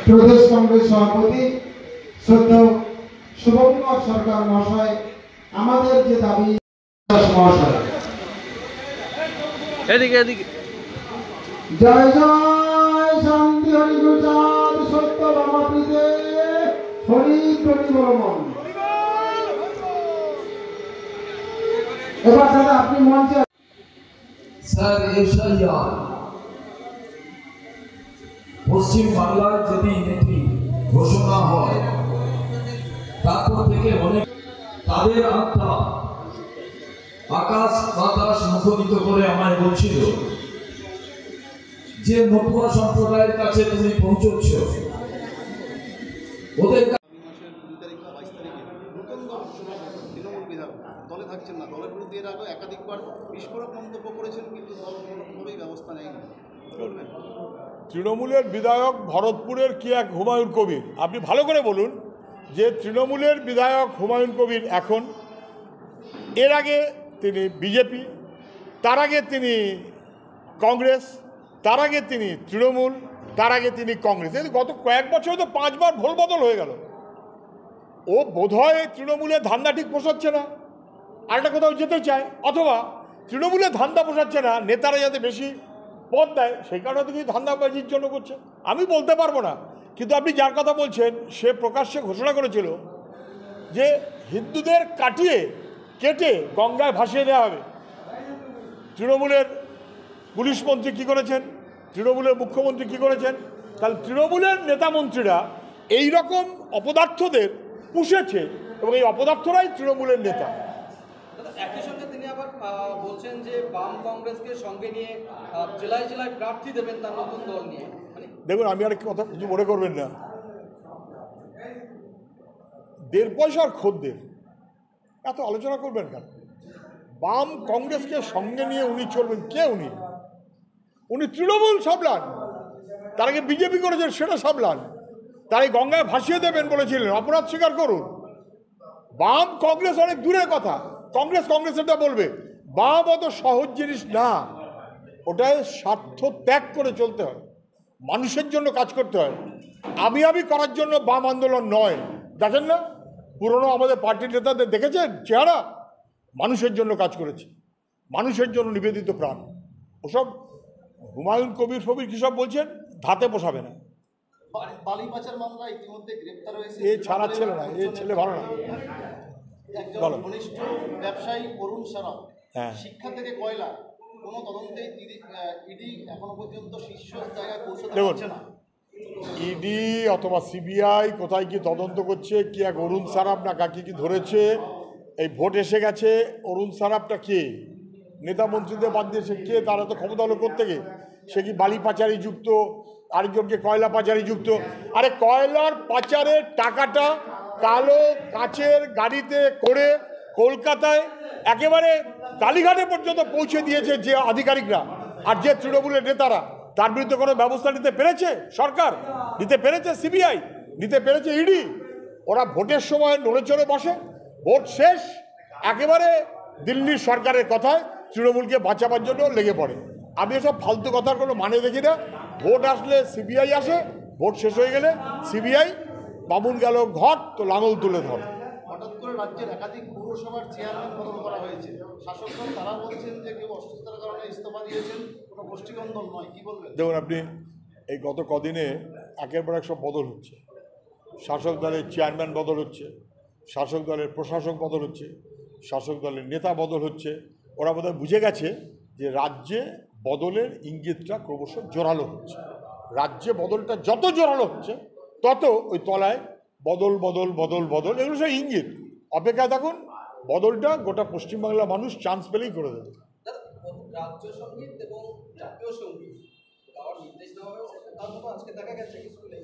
প্রদেশ কংগ্রেস সভাপতি শ্রদ্ধেয় শুভঙ্কর সরকার মহাশয় আমাদের যে দাবি মহাশয় এদিকে এদিকে জয় জয় শান্তি হরি গুরুচাঁদ সত্য বামাপ্রীতে হরি হরি বলমন। এবার দাদা আপনি মঞ্চে স্যার এশিয়ার পশ্চিম বাংলায় যদি এটি ঘোষণা হয় তারপর থেকে অনেক তাদের আত্মা আকাশ বাতাস মুখরিত করে আমায় বলছিল যে মতুয়া সম্প্রদায়ের কাছে তুমি পৌঁছচ্ছ ওদের মাসের 2 তারিখ বা 22 তারিখে নতুন দল ঘোষণা করেছেন তৃণমূল বিধায়ক দলে থাকছেন না। দলের বিরুদ্ধে এর আগে একাধিকবার বিস্ফোরক মন্তব্য করেছেন কিন্তু দল কোনোভাবেই ব্যবস্থা নেয়নি। বলবেন তৃণমূলের বিধায়ক ভরতপুরের কি এক হুমায়ুন কবির, আপনি ভালো করে বলুন যে তৃণমূলের বিধায়ক হুমায়ুন কবির এখন, এর আগে তিনি বিজেপি, তার আগে তিনি কংগ্রেস, তার আগে তিনি তৃণমূল, তার আগে তিনি কংগ্রেস। গত কয়েক বছরে তো 5 বার ভোল বদল হয়ে গেল। ও বোধহয় তৃণমূলের ধান্দা ঠিক পোষাচ্ছে না, আরেকটা কোথাও যেতে চায়, অথবা তৃণমূলের ধান্দা পোষাচ্ছে না নেতারা যাতে বেশি পদ দেয় সেই কারণে তো কিছু ধান্দাবাজির জন্য করছে, আমি বলতে পারবো না। কিন্তু আপনি যার কথা বলছেন সে প্রকাশ্যে ঘোষণা করেছিল যে হিন্দুদের কেটে গঙ্গায় ভাসিয়ে দেওয়া হবে। তৃণমূলের পুলিশ মন্ত্রী কী করেছেন, তৃণমূলের মুখ্যমন্ত্রী কী করেছেন? তাহলে তৃণমূলের নেতামন্ত্রীরা এই রকম অপদার্থদের পুষেছে এবং এই অপদার্থরাই তৃণমূলের নেতা। একই সঙ্গে তিনি আবার বলছেন যে বাম কংগ্রেসকে সঙ্গে নিয়ে জেলায় জেলায় প্রার্থী দেবেন তার নতুন দল নিয়ে। দেখুন, আমি আর কথা কিছু মনে করবেন না, 1.5 পয়সার খদ্দের এত আলোচনা করবেন কেন? বাম কংগ্রেসকে সঙ্গে নিয়ে উনি চলবেন? কে উনি তৃণমূল সামলান, তার আগে বিজেপি করেছেন সেটা সামলান, তাই গঙ্গায় ভাসিয়ে দেবেন বলেছিলেন, অপরাধ স্বীকার করুন। বাম কংগ্রেস অনেক দূরের কথা, কংগ্রেসেরটা বলবে, বাম অত সহজ জিনিস না, ওটায় স্বার্থ ত্যাগ করে চলতে হয়, মানুষের জন্য কাজ করতে হয়। আমি করার জন্য বাম আন্দোলন নয়। দেখেন না পুরনো আমাদের পার্টির নেতাদের দেখেছেন চেহারা, মানুষের জন্য কাজ করেছে, মানুষের জন্য নিবেদিত প্রাণ। ওসব হুমায়ুন কবির কী সব বলছেন, ধাতে পোষাবে না। বালি পাচার মামলা ইতিমধ্যে গ্রেফতার হয়েছে এ ছাড়ার ছেলে না, এ ছেলে ভালো না। একজন ঘনিষ্ঠ ব্যবসায়ী অরুণ সারাফ হ্যাঁ, শিক্ষা থেকে কয়লা কোনো তদন্তেই ইডি এখনো পর্যন্ত শীর্ষ জায়গায় পৌঁছতে পারছে না। ইডি অথবা সিবিআই কোথায় কি তদন্ত করছে, কি এক অরুণ সারাফ না কাকে কি ধরেছে, এই ভোট এসে গেছে। অরুণ সারাফটা কে? নেতা মন্ত্রীদের বাদ দিয়ে সে কে? তারা তো ক্ষমতা হলো কোত্থেকে? সে কি বালি পাচারি যুক্ত, আরেকজনকে কয়লা পাচারি যুক্ত? আরে কয়লার পাচারের টাকাটা কালো কাচের গাড়িতে করে কলকাতায় একেবারে কালীঘাটে পর্যন্ত পৌঁছে দিয়েছে যে আধিকারিকরা আর যে তৃণমূলের নেতারা। তার বিরুদ্ধে কোনো ব্যবস্থা নিতে পেরেছে সরকার? নিতে পেরেছে সিবিআই? নিতে পেরেছে ইডি? ওরা ভোটের সময় নড়ে চড়ে বসে, ভোট শেষ একেবারে দিল্লির সরকারের কথায় তৃণমূলকে বাঁচাবার জন্য লেগে পড়ে। আমি এসব ফালতু কথার কোনো মানে দেখি না। ভোট আসলে সিবিআই আসে, ভোট শেষ হয়ে গেলে সিবিআই বামুন গেল ঘট তো লাঙল তুলে ধর। হঠাৎ করে রাজ্যের একাধিক পৌরসভার চেয়ারম্যান বদল করা হয়েছে, শাসক দল তারা বলছেন যে কেউ অসুস্থতার কারণে ইস্তফা দিয়েছেন, কোনো গোষ্ঠীকন্দল নয়, কি বলবেন? দেখুন, আপনি এই গত কদিনে একের পর এক সব বদল হচ্ছে, শাসক দলের চেয়ারম্যান বদল হচ্ছে, শাসক দলের প্রশাসক বদল হচ্ছে, শাসক দলের নেতা বদল হচ্ছে। ওরা বোধহয় বুঝে গেছে যে রাজ্যে বদলের ইঙ্গিতটা ক্রমশ জোরালো হচ্ছে। রাজ্যে বদলটা যত জোরালো হচ্ছে তত ওই তলায় বদল বদল বদল বদল, এগুলো সব ইঙ্গিত। অপেক্ষায় থাকুন, বদলটা গোটা পশ্চিমবাংলার মানুষ চান্স পেলেই করে দেবে। রাজ্য সঙ্গীত এবং জাতীয় সঙ্গীত গাওয়ার নির্দেশ দেওয়া হয়েছে, তার মতো আজকে দেখা গেছে স্কুলে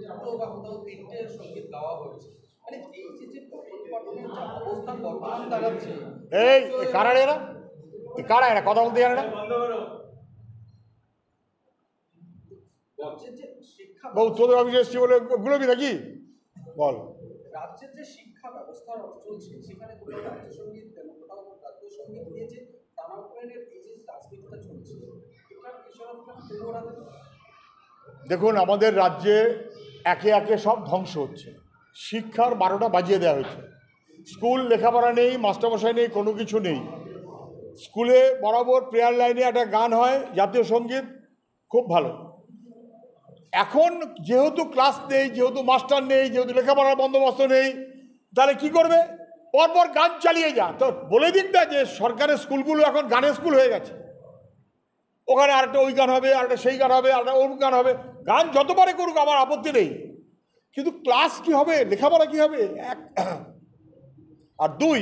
দুটো বা কোথাও 3টে সঙ্গীত গাওয়া হয়েছে। মানে এই যে পঠনের যে অবস্থান বর্তমান দাঁড়াচ্ছে, এই কারা এরা, কারা এরা কথা বলতে জানে না? রাজ্যের যে শিক্ষা বহু তোদের অফিসে এসছি বলে গুলোবি নাকি? বল। রাজ্যের যে শিক্ষা ব্যবস্থা চলছে সেখানে কোথাও রাজ্য সঙ্গীত এবং কোথাও জাতীয় সঙ্গীত নিয়ে যে টানাপোড়েনের এই যে রাজনীতিটা চলছে, এটার পেছনে দেখুন, আমাদের রাজ্যে একে একে সব ধ্বংস হচ্ছে। শিক্ষার 12টা বাজিয়ে দেওয়া হয়েছে। স্কুল লেখাপড়া নেই, মাস্টারমশাই নেই, কোনো কিছু নেই। স্কুলে বরাবর প্রেয়ার লাইনে একটা গান হয়, জাতীয় সঙ্গীত, খুব ভালো। এখন যেহেতু ক্লাস নেই, যেহেতু মাস্টার নেই, যেহেতু লেখাপড়ার বন্দোবস্ত নেই, তাহলে কি করবে? পরপর গান চালিয়ে যা। তো বলে দিক না যে সরকারের স্কুলগুলো এখন গানের স্কুল হয়ে গেছে। ওখানে আরেকটা ওই গান হবে, আরেকটা সেই গান হবে, আরেকটা ওর গান হবে। গান যতবারে করুক আমার আপত্তি নেই, কিন্তু ক্লাস কি হবে, লেখাপড়া কি হবে? এক। আর দুই,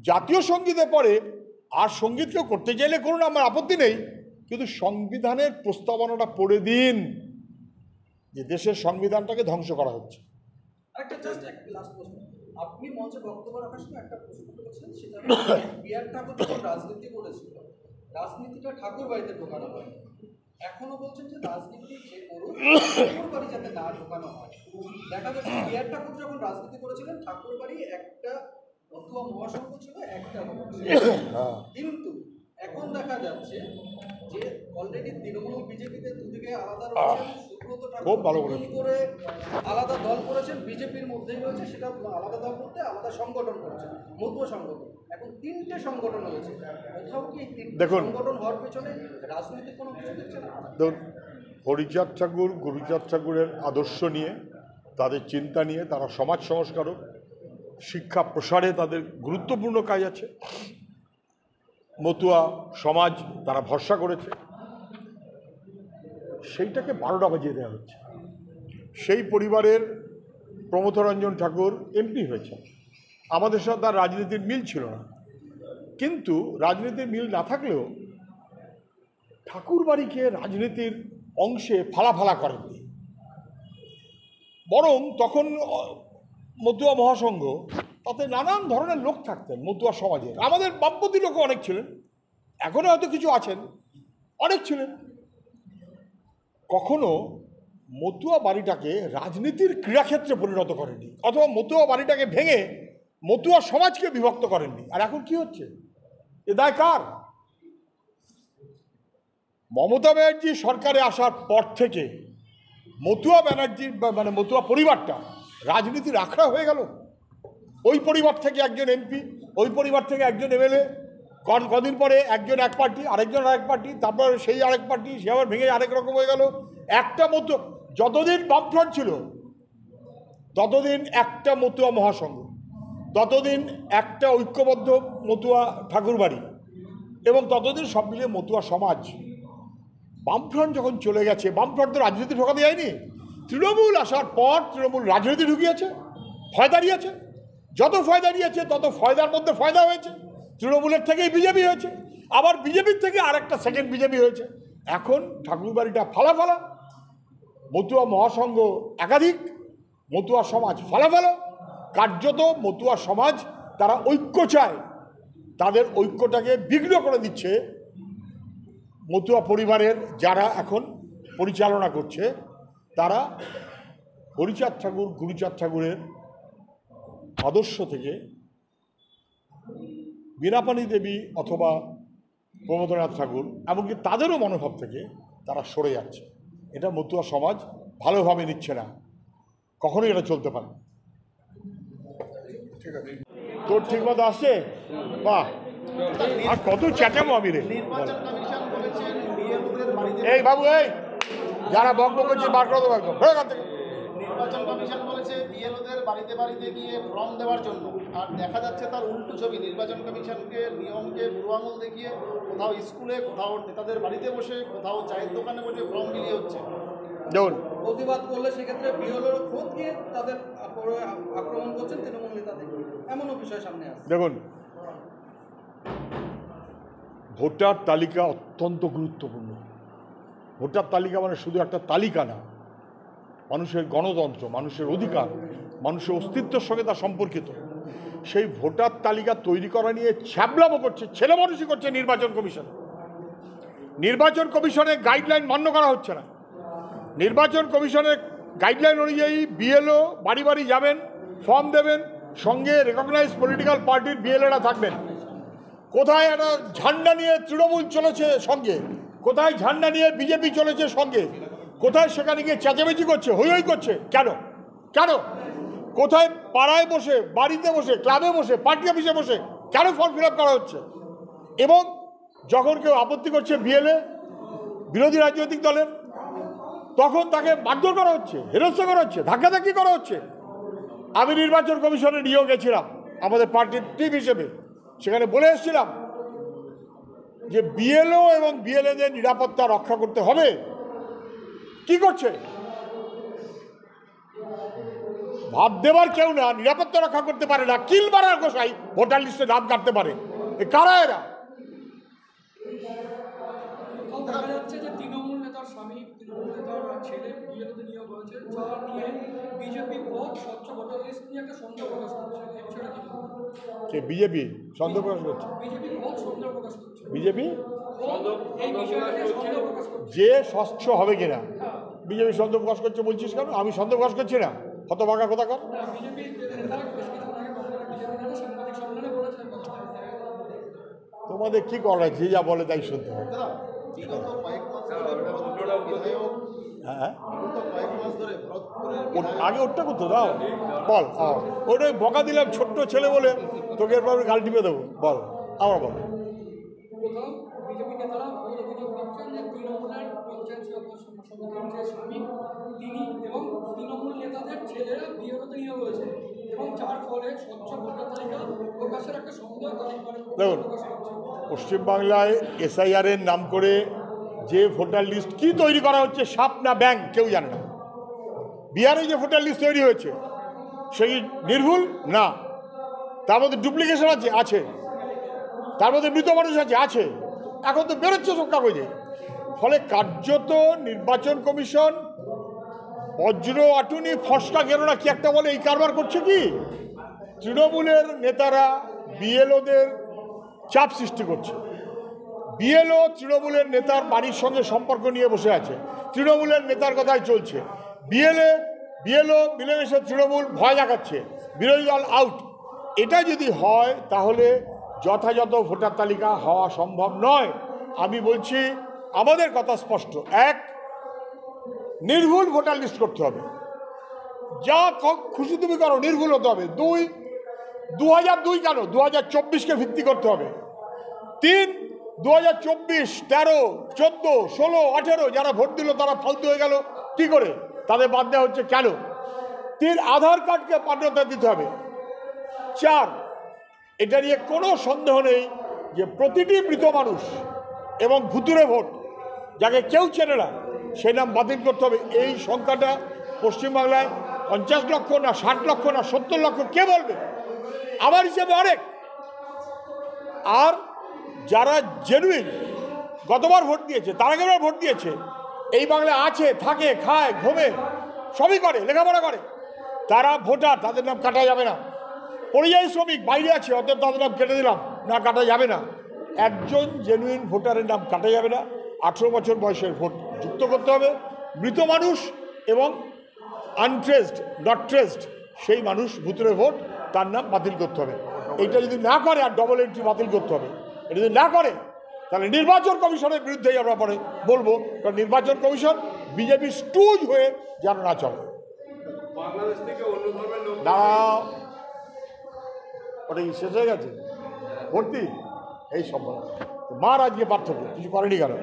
জাতীয় সঙ্গীতে পরে আর সঙ্গীত কেউ করতে চাইলে করুন, আমার আপত্তি নেই, কিন্তু সংবিধানের প্রস্তাবনাটা পড়ে দিন যে দেশের সংবিধানটাকে ধ্বংস করা হচ্ছে। একটা জাস্ট একটা লাস্ট প্রশ্ন, আপনি মঞ্চে বক্তব্য রাখার সময় একটা প্রশ্ন করেছেন, সেটা বিআর ঠাকুর যখন রাজনীতি করেছিল, রাজনীতিটা ঠাকুর বাড়িতে ঢোকানো হয়। এখনো বলছেন যে রাজনীতি যে করুক ঠাকুর বাড়ি যাতে না ঢোকানো হয়। দেখা যাচ্ছে বিআর ঠাকুর যখন রাজনীতি করেছিলেন, ঠাকুর বাড়ি একটা মতুয়া মহাসংঘ ছিল, একটা কিন্তু এখন দেখা যাচ্ছে যে অলরেডি তৃণমূল বিজেপিতে দুদিকে আলাদা রয়েছে। সুব্রত ঠাকুর করে আলাদা দল করেছেন, বিজেপির মধ্যেই রয়েছে, সেটা আলাদা দল করতে আলাদা সংগঠন করেছে, মতুয়া সংগঠন। এখন 3টে সংগঠন হয়েছে। কোথাও কি সংগঠন হওয়ার পেছনে রাজনৈতিক কোনো কিছু দেখছে না? দেখুন, হরিচাঁদ ঠাকুর, গুরুচাঁদ ঠাকুরের আদর্শ নিয়ে, তাদের চিন্তা নিয়ে, তারা সমাজ সংস্কারক, শিক্ষা প্রসারে তাদের গুরুত্বপূর্ণ কাজ আছে। মতুয়া সমাজ তারা ভরসা করেছে, সেইটাকে 12টা বাজিয়ে দেওয়া হচ্ছে। সেই পরিবারের প্রমথরঞ্জন ঠাকুর এমপি হয়েছে। আমাদের সাথে তার রাজনীতির মিল ছিল না, কিন্তু রাজনীতির মিল না থাকলেও ঠাকুর বাড়িকে রাজনীতির অংশে ফালাফালা করেননি। বরং তখন মতুয়া মহাসংঘ, তাতে নানান ধরনের লোক থাকতেন মতুয়া সমাজের। আমাদের বামপন্থী লোকও অনেক ছিলেন, এখনও হয়তো কিছু আছেন, অনেক ছিলেন। কখনো মতুয়া বাড়িটাকে রাজনীতির ক্রীড়াক্ষেত্রে পরিণত করেননি, অথবা মতুয়া বাড়িটাকে ভেঙে মতুয়া সমাজকে বিভক্ত করেননি। আর এখন কি হচ্ছে? এ দায় কার? মমতা ব্যানার্জি সরকারে আসার পর থেকে মতুয়া ব্যানার্জি মানে মতুয়া পরিবারটা রাজনীতির আখড়া হয়ে গেল। ওই পরিবার থেকে একজন এমপি, ওই পরিবার থেকে একজন এমএলএ, কদিন পরে একজন এক পার্টি, আরেকজন আরেক পার্টি, তারপর সেই আরেক পার্টি, সে আবার ভেঙে আরেক রকম হয়ে গেল। একটা মতো, যতদিন বামফ্রন্ট ছিল ততদিন একটা মতুয়া মহাসংঘ, ততদিন একটা ঐক্যবদ্ধ মতুয়া ঠাকুরবাড়ি, এবং ততদিন সব মিলিয়ে মতুয়া সমাজ। বামফ্রন্ট যখন চলে গেছে, বামফ্রন্ট তো রাজনীতি ঢোকাতে যায়নি। তৃণমূল আসার পর তৃণমূল রাজনীতি ঢুকিয়েছে, ফয়দা দিয়েছে। যত ফয়দা দিয়েছে তত ফয়দার মধ্যে ফয়দা হয়েছে। তৃণমূলের থেকেই বিজেপি হয়েছে, আবার বিজেপির থেকে আরেকটা সেকেন্ড বিজেপি হয়েছে। এখন ঠাকুরবাড়িটা ফালাফালা, মতুয়া মহাসংঘ একাধিক, মতুয়া সমাজ ফালাফালা। কার্যত মতুয়া সমাজ তারা ঐক্য চায়, তাদের ঐক্যটাকে বিঘ্ন করে দিচ্ছে মতুয়া পরিবারের যারা এখন পরিচালনা করছে। তারা হরিচাঁদ ঠাকুর, গুরুচাঁদ ঠাকুরের আদর্শ থেকে, বীণাপাণি দেবী অথবা প্রমথনাথ ঠাকুর, এমনকি তাদেরও মনোভাব থেকে তারা সরে যাচ্ছে। এটা মতুয়া সমাজ ভালোভাবে নিচ্ছে না, কখনোই এটা চলতে পারে। ঠিক আছে, তোর ঠিক মতো আসছে? বাহ, আর কত চেঁচাবো আমি রে। এই বাবু, এই যারা বকবক করছে বার করে দেবো একদম। নির্বাচন কমিশন বলেছে বিএলওদের বাড়িতে বাড়িতে গিয়ে ফর্ম দেওয়ার জন্য, আর দেখা যাচ্ছে তার উল্টো ছবি। নির্বাচন কমিশনকে নিয়মকে বুড়ো আঙুল দেখিয়ে কোথাও স্কুলে, কোথাও নেতাদের বাড়িতে বসে, কোথাও চায়ের দোকানে বসে ফর্ম বিলি হচ্ছে। দেখুন, প্রতিবাদ করলে সেক্ষেত্রে বিএলওর খোঁজ গিয়ে তাদের আক্রমণ করছেন তৃণমূল নেতাদের, এমনও বিষয় সামনে আসছে। দেখুন, ভোটার তালিকা অত্যন্ত গুরুত্বপূর্ণ। ভোটার তালিকা মানে শুধু একটা তালিকা না, মানুষের গণতন্ত্র, মানুষের অধিকার, মানুষের অস্তিত্বের সঙ্গে তা সম্পর্কিত। সেই ভোটার তালিকা তৈরি করা নিয়ে ছ্যাবলামো করছে, ছেলে মানুষই করছে নির্বাচন কমিশন। নির্বাচন কমিশনের গাইডলাইন মান্য করা হচ্ছে না। নির্বাচন কমিশনের গাইডলাইন অনুযায়ী বিএলও বাড়ি বাড়ি যাবেন, ফর্ম দেবেন, সঙ্গে রেকগনাইজ পলিটিক্যাল পার্টির বিএলএরা থাকবেন। কোথায় একটা ঝান্ডা নিয়ে তৃণমূল চলেছে সঙ্গে, কোথায় ঝান্ডা নিয়ে বিজেপি চলেছে সঙ্গে, কোথায় সেখানে গিয়ে চেঁচামেচি করছে, হই হই করছে, কেন কেন? কোথায় পাড়ায় বসে, বাড়িতে বসে, ক্লাবে বসে, পার্টি অফিসে বসে কেন ফর্ম ফিল আপ করা হচ্ছে? এবং যখন কেউ আপত্তি করছে বিএলএ বিরোধী রাজনৈতিক দলের, তখন তাকে মারধর করা হচ্ছে, হেনস্থা করা হচ্ছে, ধাক্কাধাক্কি করা হচ্ছে। আমি নির্বাচন কমিশনে নিয়েও গেছিলাম আমাদের পার্টির টিম হিসেবে, সেখানে বলে এসেছিলাম যে বিএলও এবং বিএলএদের নিরাপত্তা রক্ষা করতে হবে। কি করছে? ভাত দেবার কেউ না, নিরাপত্তা রক্ষা করতে পারে না, কিল মারার গোসাই ভোটার লিস্টে নাম কাটতে পারে। এ কারা এরা? দেখা যাচ্ছে যে তৃণমূল নেতার স্বামী, তৃণমূল নেতার ছেলে বিএলওতে নিয়োগ হয়েছে, যা নিয়ে বিজেপি ভোট স্বচ্ছ ভোটার লিস্ট নিয়ে একটা সন্দেহ প্রকাশ করছে। বিজেপি সন্দেহ প্রকাশ করছে? বিজেপি ভোট সন্দেহ প্রকাশ করছে। বিজেপি এই বিষয়টা নিয়ে সন্দেহ প্রকাশ করছে যে স্বচ্ছ হবে কিনা, বিজেপি সন্দেহ প্রকাশ করছে বলছিস কেন? আমি সন্দেহ প্রকাশ করছি না, হতভাগা কথা কর। বিজেপি নেতারা বেশ কিছুদিন আগে বিজেপি নেতা সাংবাদিক সম্মেলনে বলেছিলেন কথা। তোমাদের কি করা, যে যা বলে তাই শুনতে হবে। দাদা, বিগত কয়েক মাস ধরে ভরতপুরের বিধায়ক, হ্যাঁ, বিগত কয়েক মাস ধরে ভরতপুরের আগে ওটা করতো, দাও বল। ওটাই বকা দিলাম, ছোট্ট ছেলে বলে তোকে এরপর গাল টিপে দেবো। বল, আবার বল। কোথাও বিজেপি নেতারা অভিযোগ করছেন যে তৃণমূলের পঞ্চায়েত সমিতির যে স্বামী তিনি এবং তৃণমূল নেতাদের ছেলেরা বিএলওতে নিয়োগ হয়েছে, এবং যার ফলে স্বচ্ছ ভোটার তালিকা প্রকাশের একটা সন্দেহ দেখুন, পশ্চিমবাংলায় এসআইআর এর নাম করে যে ভোটার লিস্ট কি তৈরি করা হচ্ছে, সাপ না ব্যাংক কেউ জানে না। বিহারে যে ভোটার লিস্ট তৈরি হয়েছে সেই নির্ভুল না, তার মধ্যে ডুপ্লিকেশন আছে, তার মধ্যে মৃত মানুষ আছে। এখন তো বেরোচ্ছে সব কাগজে। ফলে কার্যত নির্বাচন কমিশন বজ্র আটুনি ফসকা কেননা কি একটা বলে এই কারবার করছে। কি তৃণমূলের নেতারা বিএলওদের চাপ সৃষ্টি করছে। বিএলও তৃণমূলের নেতার বাড়ির সঙ্গে সম্পর্ক নিয়ে বসে আছে, তৃণমূলের নেতার কথাই চলছে। বিএলও মিলেমিশে তৃণমূল ভয় দেখাচ্ছে, বিরোধী দল আউট। এটা যদি হয় তাহলে যথাযথ ভোটার তালিকা হওয়া সম্ভব নয়। আমি বলছি, আমাদের কথা স্পষ্ট, এক, নির্ভুল ভোটার লিস্ট করতে হবে, যা খুশি তুমি করো, নির্ভুল হতে হবে। 2002 কেন, 2024কে ভিত্তি করতে হবে। 3, 2024, 13, 14, 16, 18 যারা ভোট দিল তারা ফালতু হয়ে গেল কি করে, তাদের বাদ দেওয়া হচ্ছে কেন? 3, আধার কার্ডকে মান্যতা দিতে হবে। 4, এটা নিয়ে কোনো সন্দেহ নেই যে প্রতিটি মৃত মানুষ এবং ভুতুরে ভোট যাকে কেউ চেনে না সেই নাম বাতিল করতে হবে। এই সংখ্যাটা পশ্চিমবাংলায় 50 লক্ষ না 60 লক্ষ না 70 লক্ষ কে বলবে? আমার হিসেবে অনেক। আর যারা জেনুইন গতবার ভোট দিয়েছে, তার আগেবার ভোট দিয়েছে, এই বাংলায় আছে, থাকে, খায়, ঘুমে, সবই করে, লেখাপড়া করে, তারা ভোটার, তাদের নাম কাটা যাবে না। পরিযায়ী শ্রমিক বাইরে আছে, অতএব তাদের নাম কেটে দিলাম না, কাটা যাবে না। একজন জেনুইন ভোটারের নাম কাটা যাবে না। 18 বছর বয়সের ভোট যুক্ত করতে হবে। মৃত মানুষ এবং আনট্রেসড, নট ট্রেসড সেই মানুষ ভুতুরে ভোট, তার নাম বাতিল করতে হবে। এইটা যদি না করে, আর ডবল এন্ট্রি বাতিল করতে হবে। এটা যদি না করে তাহলে নির্বাচন কমিশনের বিরুদ্ধেই আমরা পরে বলবো, কারণ নির্বাচন কমিশন বিজেপি স্টুজ হয়ে যেন না চলে। দাঁড়াও, ওটা কি শেষ হয়ে গেছে ভর্তি? এই সম্ভব মার আজকে পার্থক্য কিছু করেনি কেন?